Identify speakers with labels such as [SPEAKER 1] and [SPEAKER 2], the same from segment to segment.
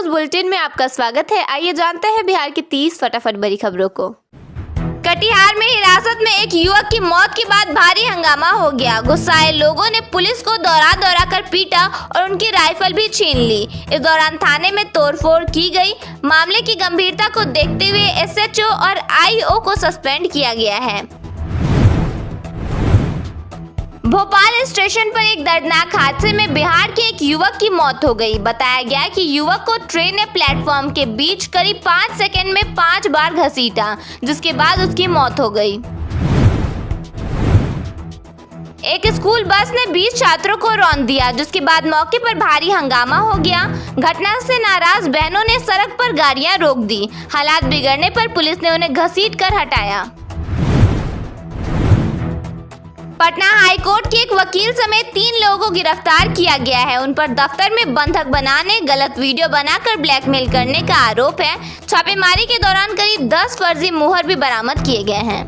[SPEAKER 1] News bulletin में आपका स्वागत है। आइए जानते हैं बिहार की 30 फटाफट बड़ी खबरों को। कटिहार में हिरासत में एक युवक की मौत के बाद भारी हंगामा हो गया। गुस्साए लोगों ने पुलिस को दौड़ा दौड़ा कर पीटा और उनकी राइफल भी छीन ली। इस दौरान थाने में तोड़फोड़ की गई। मामले की गंभीरता को देखते हुए एसएचओ और आईओ को सस्पेंड किया गया है। भोपाल स्टेशन पर एक दर्दनाक हादसे में बिहार के एक युवक की मौत हो गई। बताया गया कि युवक को ट्रेन ने प्लेटफॉर्म के बीच करीब 5 सेकंड में 5 बार घसीटा, जिसके बाद उसकी मौत हो गई। एक स्कूल बस ने 20 छात्रों को रौंद दिया, जिसके बाद मौके पर भारी हंगामा हो गया। घटना से नाराज बहनों ने सड़क पर गाड़ियां रोक दी। हालात बिगड़ने पर पुलिस ने उन्हें घसीट कर हटाया। पटना हाईकोर्ट के एक वकील समेत 3 लोगों को गिरफ्तार किया गया है। उन पर दफ्तर में बंधक बनाने, गलत वीडियो बनाकर ब्लैकमेल करने का आरोप है। छापेमारी के दौरान करीब 10 फर्जी मुहर भी बरामद किए गए हैं।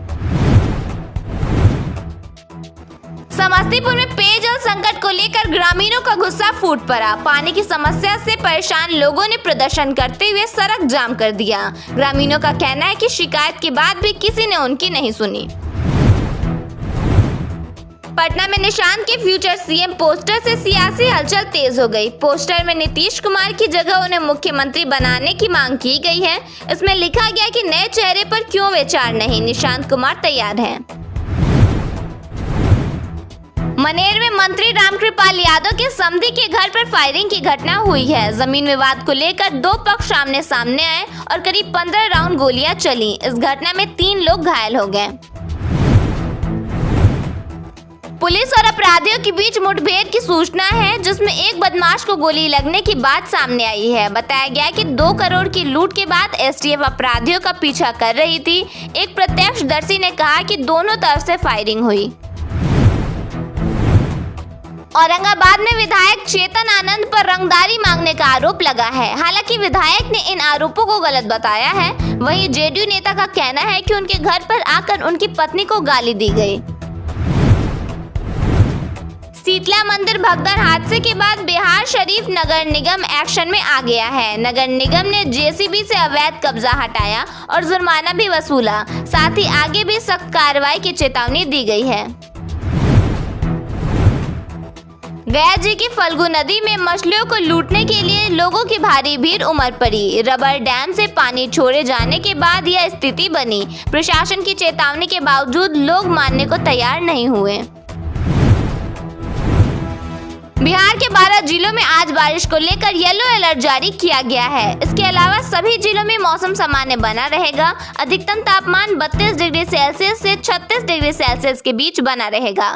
[SPEAKER 1] समस्तीपुर में पेयजल संकट को लेकर ग्रामीणों का गुस्सा फूट पड़ा। पानी की समस्या से परेशान लोगों ने प्रदर्शन करते हुए सड़क जाम कर दिया। ग्रामीणों का कहना है कि शिकायत के बाद भी किसी ने उनकी नहीं सुनी। पटना में निशांत के फ्यूचर सीएम पोस्टर से सियासी हलचल तेज हो गई। पोस्टर में नीतीश कुमार की जगह उन्हें मुख्यमंत्री बनाने की मांग की गई है। इसमें लिखा गया कि नए चेहरे पर क्यों विचार नहीं, निशांत कुमार तैयार हैं। मनेर में मंत्री रामकृपाल यादव के समधी के घर पर फायरिंग की घटना हुई है। जमीन विवाद को लेकर 2 पक्ष आमने सामने आए और करीब 15 राउंड गोलियां चली। इस घटना में 3 लोग घायल हो गए। पुलिस और अपराधियों के बीच मुठभेड़ की सूचना है, जिसमें एक बदमाश को गोली लगने की बात सामने आई है। बताया गया कि 2 करोड़ की लूट के बाद एसटीएफ अपराधियों का पीछा कर रही थी। एक प्रत्यक्षदर्शी ने कहा कि दोनों तरफ से फायरिंग हुई। औरंगाबाद में विधायक चेतन आनंद पर रंगदारी मांगने का आरोप लगा है। हालांकि विधायक ने इन आरोपों को गलत बताया है। वहीं जेडीयू नेता का कहना है कि उनके घर पर आकर उनकी पत्नी को गाली दी गई। शीतला मंदिर भगदड़ हादसे के बाद बिहार शरीफ नगर निगम एक्शन में आ गया है। नगर निगम ने जेसीबी से अवैध कब्जा हटाया और जुर्माना भी वसूला। साथ ही आगे भी सख्त कार्रवाई की चेतावनी दी गई है। गया जी की फल्गु नदी में मछलियों को लूटने के लिए लोगों की भारी भीड़ उमड़ पड़ी। रबर डैम से पानी छोड़े जाने के बाद यह स्थिति बनी। प्रशासन की चेतावनी के बावजूद लोग मानने को तैयार नहीं हुए। बिहार के 12 जिलों में आज बारिश को लेकर येलो अलर्ट जारी किया गया है। इसके अलावा सभी जिलों में मौसम सामान्य बना रहेगा। अधिकतम तापमान 32 डिग्री सेल्सियस से 36 डिग्री सेल्सियस के बीच बना रहेगा।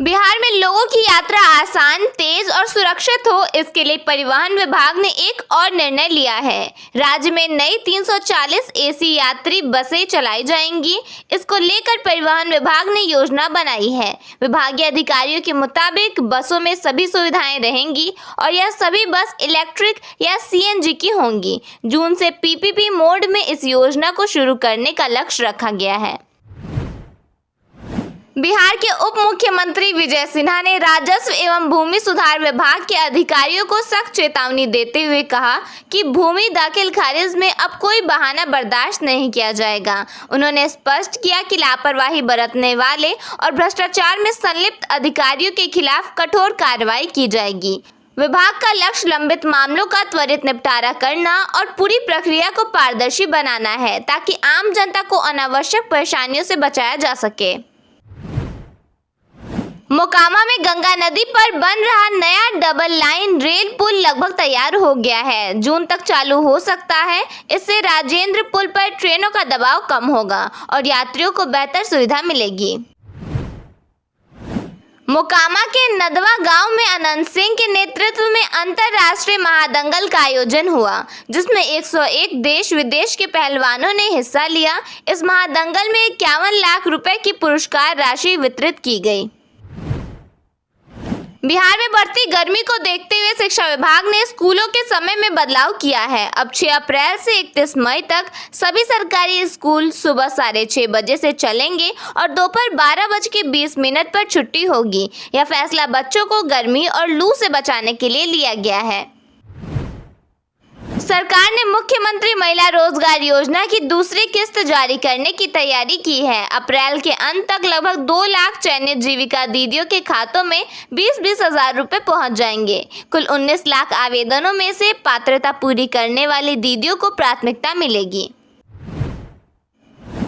[SPEAKER 1] बिहार में लोगों की यात्रा आसान, तेज और सुरक्षित हो, इसके लिए परिवहन विभाग ने एक और निर्णय लिया है। राज्य में नई 340 एसी यात्री बसें चलाई जाएंगी। इसको लेकर परिवहन विभाग ने योजना बनाई है। विभागीय अधिकारियों के मुताबिक बसों में सभी सुविधाएं रहेंगी और यह सभी बस इलेक्ट्रिक या सीएनजी की होंगी। जून से पीपीपी मोड में इस योजना को शुरू करने का लक्ष्य रखा गया है। बिहार के उप मुख्यमंत्री विजय सिन्हा ने राजस्व एवं भूमि सुधार विभाग के अधिकारियों को सख्त चेतावनी देते हुए कहा कि भूमि दाखिल खारिज में अब कोई बहाना बर्दाश्त नहीं किया जाएगा। उन्होंने स्पष्ट किया कि लापरवाही बरतने वाले और भ्रष्टाचार में संलिप्त अधिकारियों के खिलाफ कठोर कार्रवाई की जाएगी। विभाग का लक्ष्य लंबित मामलों का त्वरित निपटारा करना और पूरी प्रक्रिया को पारदर्शी बनाना है, ताकि आम जनता को अनावश्यक परेशानियों से बचाया जा सके। मोकामा में गंगा नदी पर बन रहा नया डबल लाइन रेल पुल लगभग तैयार हो गया है। जून तक चालू हो सकता है। इससे राजेंद्र पुल पर ट्रेनों का दबाव कम होगा और यात्रियों को बेहतर सुविधा मिलेगी। मोकामा के नदवा गांव में अनंत सिंह के नेतृत्व में अंतर्राष्ट्रीय महादंगल का आयोजन हुआ, जिसमें 101 देश विदेश के पहलवानों ने हिस्सा लिया। इस महादंगल में 51 लाख रुपए की पुरस्कार राशि वितरित की गई। बिहार में बढ़ती गर्मी को देखते हुए शिक्षा विभाग ने स्कूलों के समय में बदलाव किया है। अब 6 अप्रैल से 31 मई तक सभी सरकारी स्कूल सुबह 6:30 बजे से चलेंगे और दोपहर 12:20 पर छुट्टी होगी। यह फैसला बच्चों को गर्मी और लू से बचाने के लिए लिया गया है। सरकार ने मुख्यमंत्री महिला रोजगार योजना की दूसरी किस्त जारी करने की तैयारी की है। अप्रैल के अंत तक लगभग 2 लाख चयनित जीविका दीदियों के खातों में 20-20 हजार रुपए पहुंच जाएंगे। कुल 19 लाख आवेदनों में से पात्रता पूरी करने वाली दीदियों को प्राथमिकता मिलेगी।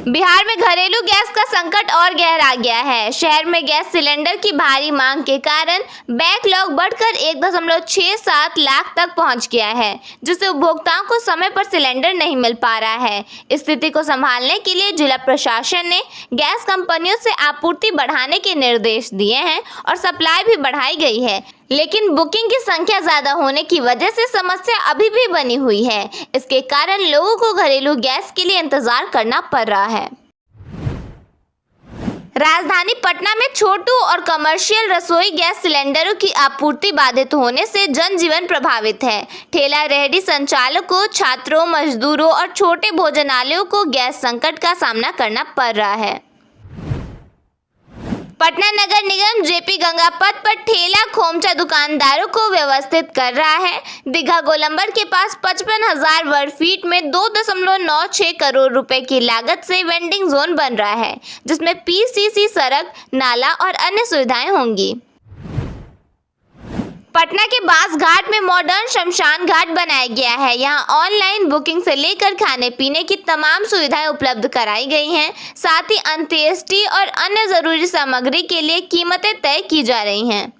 [SPEAKER 1] बिहार में घरेलू गैस का संकट और गहरा गया है। शहर में गैस सिलेंडर की भारी मांग के कारण बैकलॉग बढ़कर 1.67 लाख तक पहुंच गया है, जिससे उपभोक्ताओं को समय पर सिलेंडर नहीं मिल पा रहा है। स्थिति को संभालने के लिए जिला प्रशासन ने गैस कंपनियों से आपूर्ति बढ़ाने के निर्देश दिए हैं और सप्लाई भी बढ़ाई गई है, लेकिन बुकिंग की संख्या ज्यादा होने की वजह से समस्या अभी भी बनी हुई है। इसके कारण लोगों को घरेलू गैस के लिए इंतजार करना पड़ रहा है। राजधानी पटना में छोटू और कमर्शियल रसोई गैस सिलेंडरों की आपूर्ति बाधित होने से जनजीवन प्रभावित है। ठेला रेहड़ी संचालकों, छात्रों, मजदूरों और छोटे भोजनालयों को गैस संकट का सामना करना पड़ रहा है। पटना नगर निगम जेपी गंगा पथ पर ठेला खोमचा दुकानदारों को व्यवस्थित कर रहा है। दीघा गोलंबर के पास 55,000 वर्ग फीट में 2.96 करोड़ रुपए की लागत से वेंडिंग जोन बन रहा है, जिसमें पीसीसी सड़क, नाला और अन्य सुविधाएं होंगी। पटना के बास घाट में मॉडर्न शमशान घाट बनाया गया है। यहाँ ऑनलाइन बुकिंग से लेकर खाने पीने की तमाम सुविधाएं उपलब्ध कराई गई हैं। साथ ही अंत्येष्टि और अन्य जरूरी सामग्री के लिए कीमतें तय की जा रही हैं।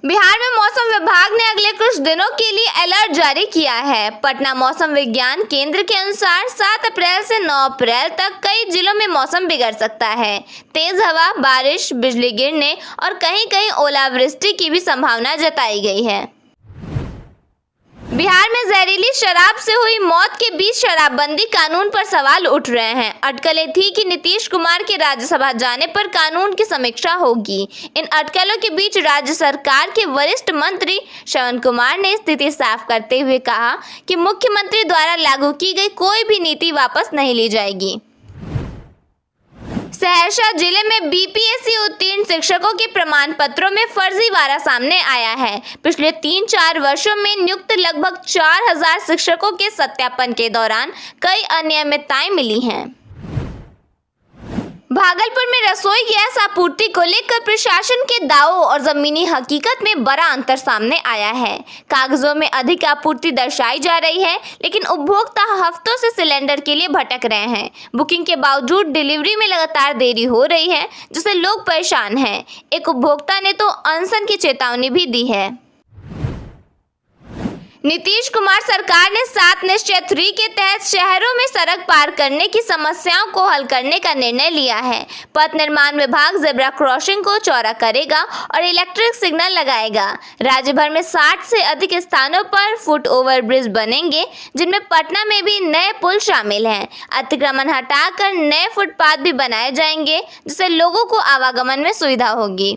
[SPEAKER 1] बिहार में मौसम विभाग ने अगले कुछ दिनों के लिए अलर्ट जारी किया है। पटना मौसम विज्ञान केंद्र के अनुसार 7 अप्रैल से 9 अप्रैल तक कई जिलों में मौसम बिगड़ सकता है। तेज हवा, बारिश, बिजली गिरने और कहीं-कहीं ओलावृष्टि की भी संभावना जताई गई है। बिहार में जहरीली शराब से हुई मौत के बीच शराबबंदी कानून पर सवाल उठ रहे हैं। अटकलें थी कि नीतीश कुमार के राज्यसभा जाने पर कानून की समीक्षा होगी। इन अटकलों के बीच राज्य सरकार के वरिष्ठ मंत्री श्रवण कुमार ने स्थिति साफ करते हुए कहा कि मुख्यमंत्री द्वारा लागू की गई कोई भी नीति वापस नहीं ली जाएगी। सहरसा जिले में बीपीएससी उत्तीर्ण शिक्षकों के प्रमाण पत्रों में फर्जीवाड़ा सामने आया है। पिछले 3-4 वर्षों में नियुक्त लगभग 4,000 शिक्षकों के सत्यापन के दौरान कई अनियमितताएं मिली हैं। भागलपुर में रसोई गैस आपूर्ति को लेकर प्रशासन के दावों और जमीनी हकीकत में बड़ा अंतर सामने आया है। कागजों में अधिक आपूर्ति दर्शाई जा रही है, लेकिन उपभोक्ता हफ्तों से सिलेंडर के लिए भटक रहे हैं। बुकिंग के बावजूद डिलीवरी में लगातार देरी हो रही है, जिससे लोग परेशान हैं। एक उपभोक्ता ने तो अनशन की चेतावनी भी दी है। नीतीश कुमार सरकार ने 7 निश्चय 3 के तहत शहरों में सड़क पार करने की समस्याओं को हल करने का निर्णय लिया है। पथ निर्माण विभाग जेब्रा क्रॉसिंग को चौड़ा करेगा और इलेक्ट्रिक सिग्नल लगाएगा। राज्य भर में 60 से अधिक स्थानों पर फुट ओवर ब्रिज बनेंगे, जिनमें पटना में भी नए पुल शामिल हैं। अतिक्रमण हटाकर नए फुटपाथ भी बनाए जाएंगे, जिससे लोगों को आवागमन में सुविधा होगी।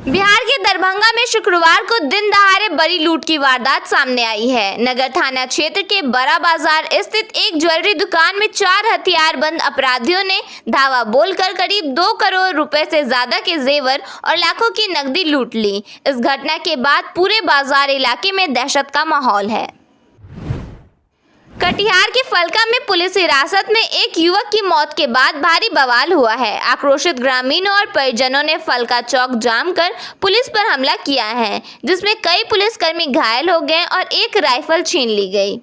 [SPEAKER 1] बिहार के दरभंगा में शुक्रवार को दिन दहाड़े बड़ी लूट की वारदात सामने आई है। नगर थाना क्षेत्र के बड़ा बाजार स्थित एक ज्वेलरी दुकान में 4 हथियारबंद अपराधियों ने धावा बोलकर करीब 2 करोड़ रुपए से ज्यादा के जेवर और लाखों की नकदी लूट ली। इस घटना के बाद पूरे बाजार इलाके में दहशत का माहौल है। कटिहार के फलका में पुलिस हिरासत में एक युवक की मौत के बाद भारी बवाल हुआ है। आक्रोशित ग्रामीणों और परिजनों ने फलका चौक जाम कर पुलिस पर हमला किया है, जिसमें कई पुलिसकर्मी घायल हो गए और एक राइफल छीन ली गई।